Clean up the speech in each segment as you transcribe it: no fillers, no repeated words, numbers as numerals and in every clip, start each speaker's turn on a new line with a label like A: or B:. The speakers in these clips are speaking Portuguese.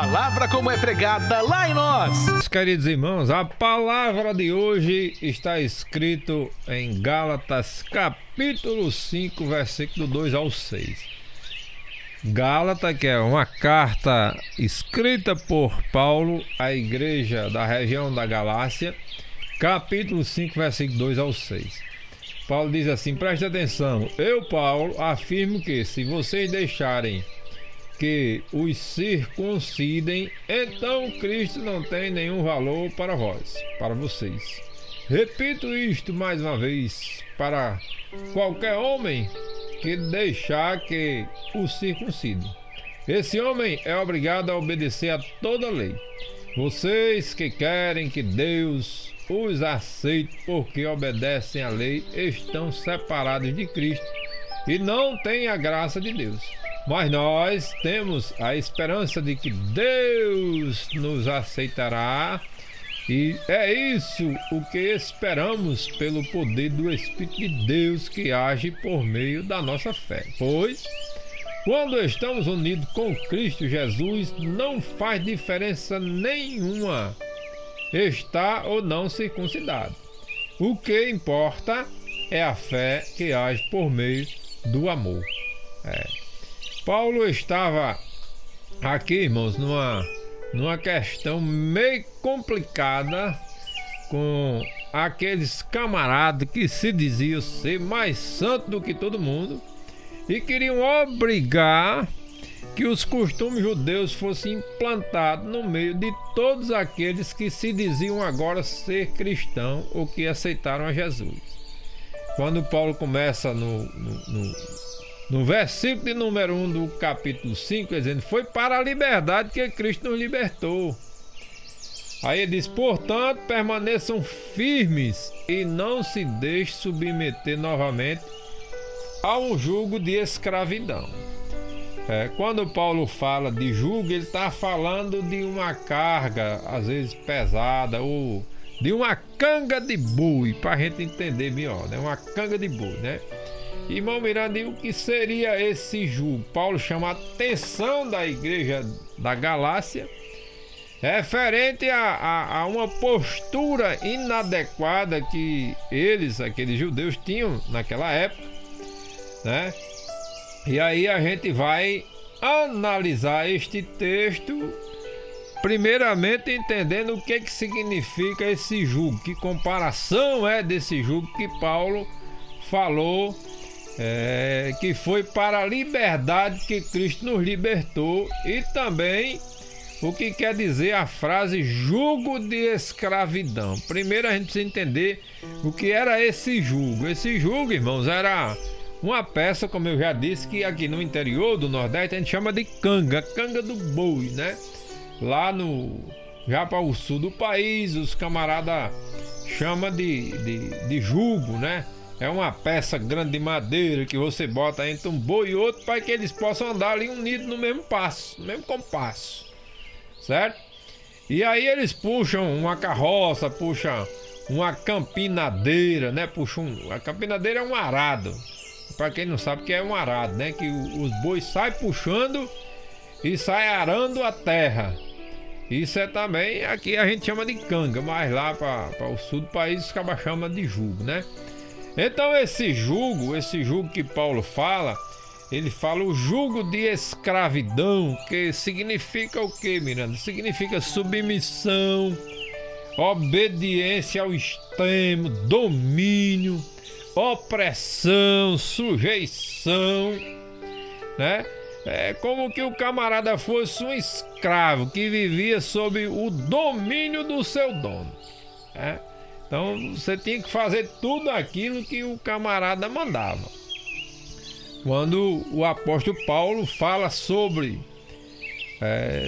A: palavra como é pregada lá em nós.
B: Queridos irmãos, a palavra de hoje está escrito em Gálatas capítulo 5, versículo 2 ao 6. Gálatas, que é uma carta escrita por Paulo à igreja da região da Galácia, capítulo 5, versículo 2 ao 6. Paulo diz assim, preste atenção, eu, Paulo, afirmo que se vocês deixarem que os circuncidem, então Cristo não tem nenhum valor para vocês. Repito isto mais uma vez, para qualquer homem que deixar que o circuncidem. Esse homem é obrigado a obedecer a toda a lei. Vocês que querem que Deus os aceite porque obedecem à lei, estão separados de Cristo e não têm a graça de Deus. Mas nós temos a esperança de que Deus nos aceitará, e é isso o que esperamos pelo poder do Espírito de Deus que age por meio da nossa fé. Pois, quando estamos unidos com Cristo Jesus, não faz diferença nenhuma estar ou não circuncidado. O que importa é a fé que age por meio do amor. Paulo estava aqui, irmãos, numa questão meio complicada com aqueles camaradas que se diziam ser mais santos do que todo mundo e queriam obrigar que os costumes judeus fossem implantados no meio de todos aqueles que se diziam agora ser cristãos ou que aceitaram a Jesus. Quando Paulo começa no versículo de número 1 do capítulo 5, dizendo, foi para a liberdade que Cristo nos libertou. Aí ele diz, portanto, permaneçam firmes e não se deixem submeter novamente a um jugo de escravidão. Quando Paulo fala de jugo, ele está falando de uma carga, às vezes pesada, ou de uma canga de boi, para a gente entender melhor, né? Uma canga de boi, né? Irmão Miranda, o que seria esse jugo? Paulo chama a atenção da igreja da Galácia referente a uma postura inadequada que aqueles judeus, tinham naquela época, né? E aí a gente vai analisar este texto, primeiramente entendendo o que significa esse jugo, que comparação é desse jugo que Paulo falou, que foi para a liberdade que Cristo nos libertou, e também o que quer dizer a frase jugo de escravidão. Primeiro a gente precisa entender o que era esse jugo. Esse jugo, irmãos, era uma peça, como eu já disse, que aqui no interior do Nordeste a gente chama de canga do boi, né? Lá já para o sul do país, os camaradas chamam de jugo, né? É uma peça grande de madeira que você bota entre um boi e outro para que eles possam andar ali unidos no mesmo passo, no mesmo compasso, certo? E aí eles puxam uma carroça, puxam uma campinadeira, né? A campinadeira é um arado. Para quem não sabe o que é um arado, né? Que os bois saem puxando e saem arando a terra. Isso é também, aqui a gente chama de canga, mas lá para o sul do país os cabas chamam de jugo, né? Então esse jugo que Paulo fala, ele fala o jugo de escravidão, que significa o que, Miranda? Significa submissão, obediência ao extremo, domínio, opressão, sujeição, né? É como que o camarada fosse um escravo que vivia sob o domínio do seu dono, né? Então você tinha que fazer tudo aquilo que o camarada mandava. Quando o apóstolo Paulo fala sobre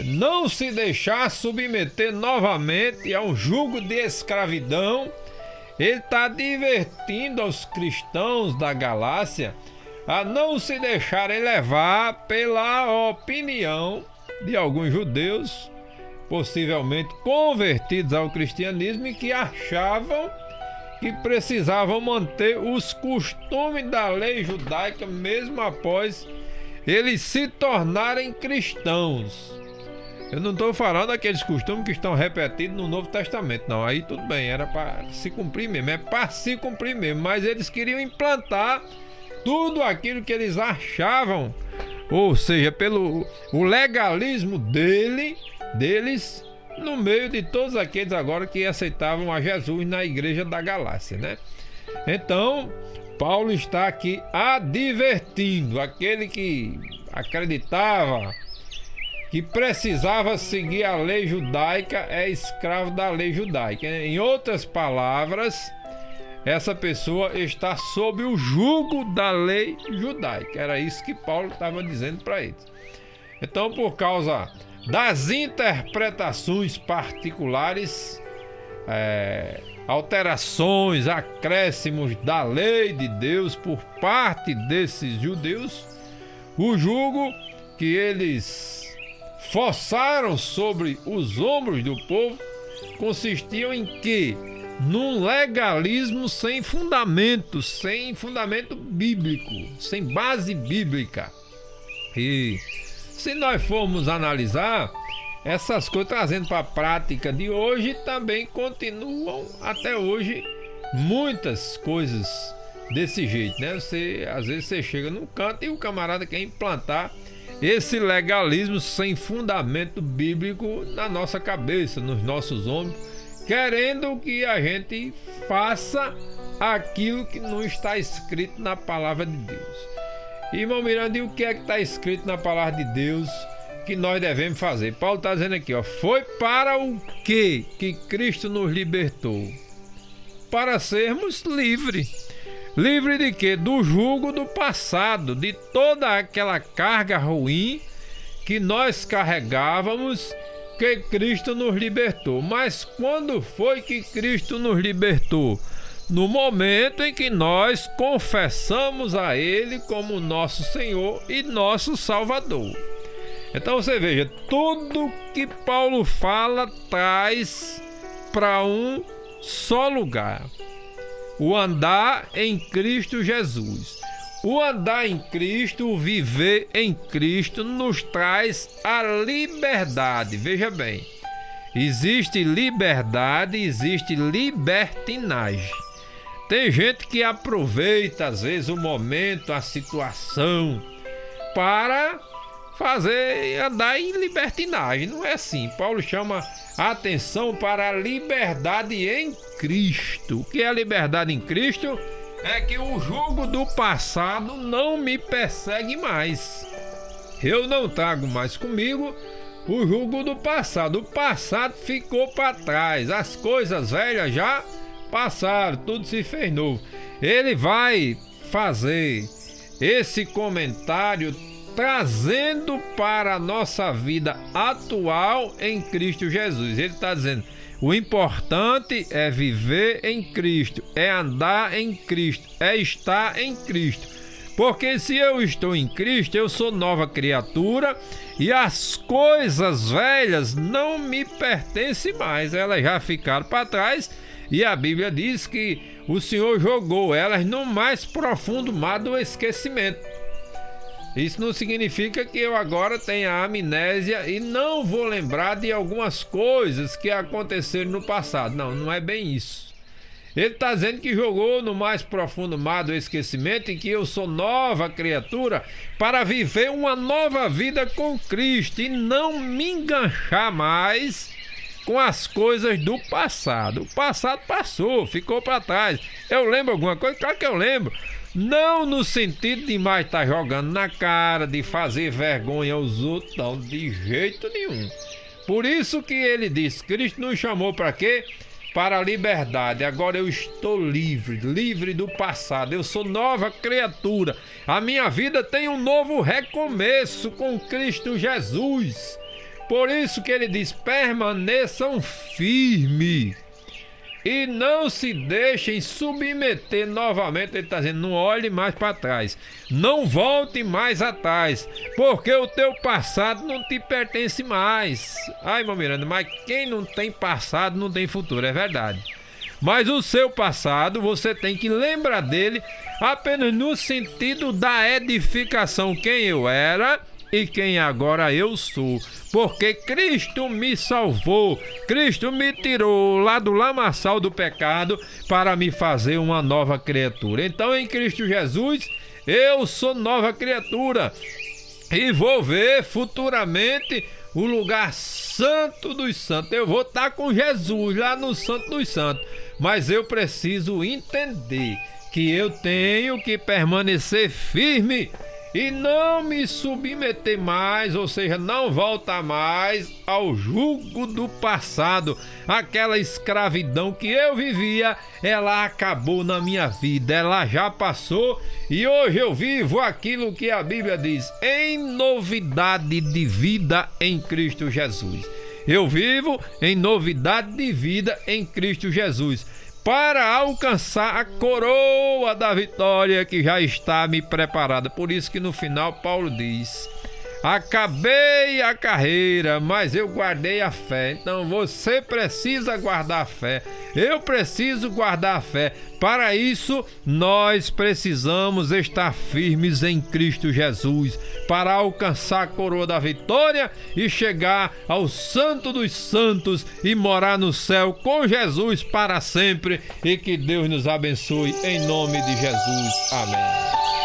B: não se deixar submeter novamente a um jugo de escravidão, ele está advertindo aos cristãos da Galácia a não se deixarem levar pela opinião de alguns judeus, possivelmente convertidos ao cristianismo, e que achavam que precisavam manter os costumes da lei judaica mesmo após eles se tornarem cristãos. Eu não estou falando daqueles costumes que estão repetidos no Novo Testamento, não. Aí tudo bem, era para se cumprir mesmo, é para se cumprir mesmo. Mas eles queriam implantar tudo aquilo que eles achavam, ou seja, pelo o legalismo deles, no meio de todos aqueles agora que aceitavam a Jesus na igreja da Galácia, né? Então, Paulo está aqui advertindo aquele que acreditava que precisava seguir a lei judaica, é escravo da lei judaica. Em outras palavras, essa pessoa está sob o jugo da lei judaica. Era isso que Paulo estava dizendo para eles. Então, por causa das interpretações particulares, alterações, acréscimos da lei de Deus por parte desses judeus, o jugo que eles forçaram sobre os ombros do povo consistiam em que? Num legalismo sem fundamento bíblico, sem base bíblica. E se nós formos analisar, essas coisas trazendo para a prática de hoje, também continuam até hoje muitas coisas desse jeito, né? Às vezes você chega num canto e o camarada quer implantar esse legalismo sem fundamento bíblico na nossa cabeça, nos nossos ombros, querendo que a gente faça aquilo que não está escrito na palavra de Deus. Irmão Miranda, e o que é que está escrito na palavra de Deus que nós devemos fazer? Paulo está dizendo aqui, ó, foi para o que Cristo nos libertou? Para sermos livres. Livre de quê? Do jugo do passado, de toda aquela carga ruim que nós carregávamos, que Cristo nos libertou. Mas quando foi que Cristo nos libertou? No momento em que nós confessamos a Ele como nosso Senhor e nosso Salvador. Então você veja, tudo que Paulo fala traz para um só lugar. O andar em Cristo Jesus. O andar em Cristo, o viver em Cristo, nos traz a liberdade. Veja bem, existe liberdade, existe libertinagem. Tem gente que aproveita, às vezes, o momento, a situação, para andar em libertinagem. Não é assim. Paulo chama a atenção para a liberdade em Cristo. O que é a liberdade em Cristo? É que o jugo do passado não me persegue mais. Eu não trago mais comigo o jugo do passado. O passado ficou para trás. As coisas velhas já passaram, tudo se fez novo. Ele vai fazer esse comentário trazendo para a nossa vida atual em Cristo Jesus. Ele está dizendo, o importante é viver em Cristo, é andar em Cristo, é estar em Cristo. Porque se eu estou em Cristo, eu sou nova criatura e as coisas velhas não me pertencem mais, elas já ficaram para trás e a Bíblia diz que o Senhor jogou elas no mais profundo mar do esquecimento. Isso não significa que eu agora tenha amnésia e não vou lembrar de algumas coisas que aconteceram no passado. Não, não é bem isso. Ele está dizendo que jogou no mais profundo mar do esquecimento e que eu sou nova criatura para viver uma nova vida com Cristo e não me enganchar mais com as coisas do passado. O passado passou, ficou para trás. Eu lembro alguma coisa? Claro que eu lembro. Não no sentido de mais estar jogando na cara, de fazer vergonha aos outros, não, de jeito nenhum. Por isso que ele diz, Cristo nos chamou para quê? Para a liberdade. Agora eu estou livre do passado, eu sou nova criatura. A minha vida tem um novo recomeço com Cristo Jesus. Por isso que ele diz, permaneçam firmes. E não se deixem submeter novamente. Ele está dizendo, não olhe mais para trás. Não volte mais atrás. Porque o teu passado não te pertence mais. Ai, irmão Miranda, mas quem não tem passado não tem futuro. É verdade. Mas o seu passado, você tem que lembrar dele apenas no sentido da edificação. Quem eu era e quem agora eu sou. Porque Cristo me salvou, Cristo me tirou lá do lamaçal do pecado para me fazer uma nova criatura. Então, em Cristo Jesus, eu sou nova criatura e vou ver futuramente o lugar santo dos santos. Eu vou estar com Jesus lá no Santo dos Santos, mas eu preciso entender que eu tenho que permanecer firme e não me submeter mais, ou seja, não voltar mais ao jugo do passado. Aquela escravidão que eu vivia, ela acabou na minha vida, ela já passou e hoje eu vivo aquilo que a Bíblia diz, em novidade de vida em Cristo Jesus. Eu vivo em novidade de vida em Cristo Jesus, para alcançar a coroa da vitória que já está me preparada. Por isso que no final Paulo diz: acabei a carreira, mas eu guardei a fé. Então você precisa guardar a fé. Eu preciso guardar a fé. Para isso, nós precisamos estar firmes em Cristo Jesus, para alcançar a coroa da vitória e chegar ao Santo dos Santos e morar no céu com Jesus para sempre. E que Deus nos abençoe em nome de Jesus. Amém.